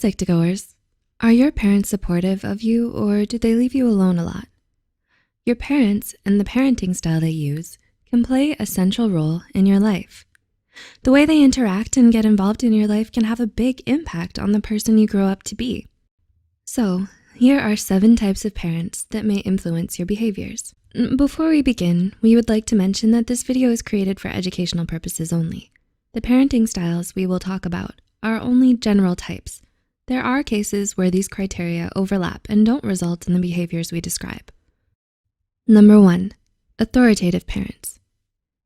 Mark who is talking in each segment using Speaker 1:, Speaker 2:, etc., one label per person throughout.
Speaker 1: Psych2Goers. Are your parents supportive of you, or do they leave you alone a lot? Your parents and the parenting style they use can play a central role in your life. The way they interact and get involved in your life can have a big impact on the person you grow up to be. So, here are 7 types of parents that may influence your behaviors. Before we begin, we would like to mention that this video is created for educational purposes only. The parenting styles we will talk about are only general types. There are cases where these criteria overlap and don't result in the behaviors we describe. Number 1, authoritative parents.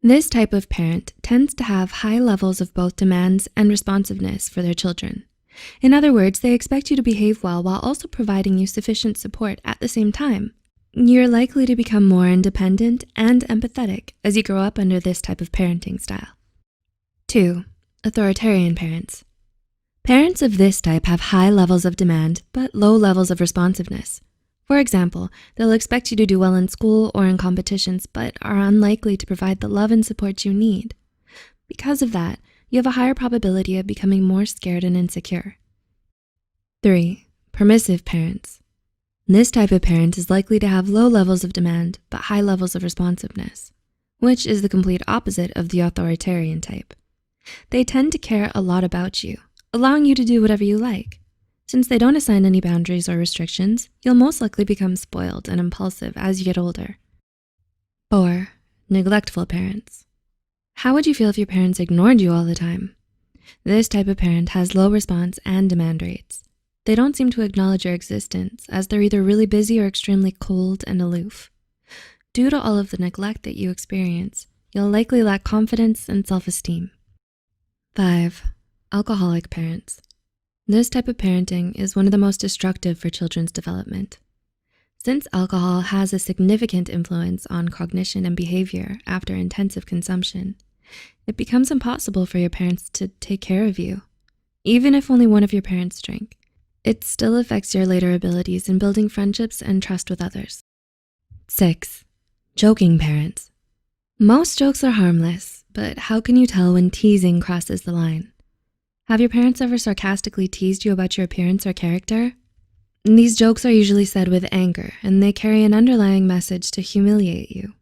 Speaker 1: This type of parent tends to have high levels of both demands and responsiveness for their children. In other words, they expect you to behave well while also providing you sufficient support at the same time. You're likely to become more independent and empathetic as you grow up under this type of parenting style. 2, authoritarian parents. Parents of this type have high levels of demand, but low levels of responsiveness. For example, they'll expect you to do well in school or in competitions, but are unlikely to provide the love and support you need. Because of that, you have a higher probability of becoming more scared and insecure. 3, permissive parents. This type of parent is likely to have low levels of demand, but high levels of responsiveness, which is the complete opposite of the authoritarian type. They tend to care a lot about you, allowing you to do whatever you like. Since they don't assign any boundaries or restrictions, you'll most likely become spoiled and impulsive as you get older. 4, neglectful parents. How would you feel if your parents ignored you all the time? This type of parent has low response and demand rates. They don't seem to acknowledge your existence as they're either really busy or extremely cold and aloof. Due to all of the neglect that you experience, you'll likely lack confidence and self-esteem. 5, alcoholic parents. This type of parenting is one of the most destructive for children's development. Since alcohol has a significant influence on cognition and behavior after intensive consumption, it becomes impossible for your parents to take care of you. Even if only one of your parents drink, it still affects your later abilities in building friendships and trust with others. 6, joking parents. Most jokes are harmless, but how can you tell when teasing crosses the line? Have your parents ever sarcastically teased you about your appearance or character? These jokes are usually said with anger, and they carry an underlying message to humiliate you.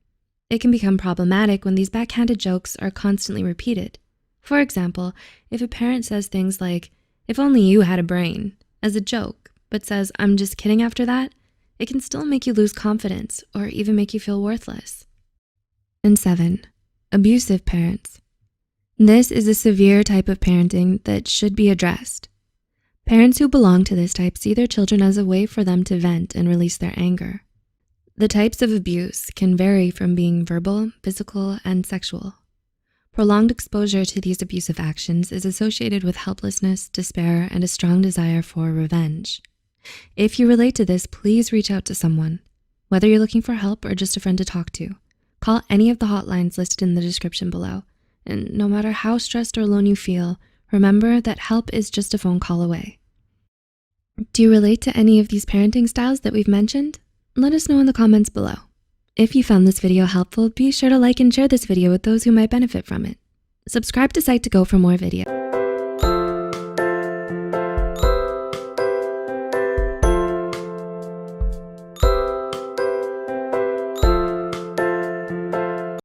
Speaker 1: It can become problematic when these backhanded jokes are constantly repeated. For example, if a parent says things like, "If only you had a brain," as a joke, but says, "I'm just kidding" after that, it can still make you lose confidence or even make you feel worthless. And 7, abusive parents. This is a severe type of parenting that should be addressed. Parents who belong to this type see their children as a way for them to vent and release their anger. The types of abuse can vary from being verbal, physical, and sexual. Prolonged exposure to these abusive actions is associated with helplessness, despair, and a strong desire for revenge. If you relate to this, please reach out to someone. Whether you're looking for help or just a friend to talk to, call any of the hotlines listed in the description below. And no matter how stressed or alone you feel, remember that help is just a phone call away. Do you relate to any of these parenting styles that we've mentioned? Let us know in the comments below. If you found this video helpful, be sure to like and share this video with those who might benefit from it. Subscribe to Psych2Go for more videos.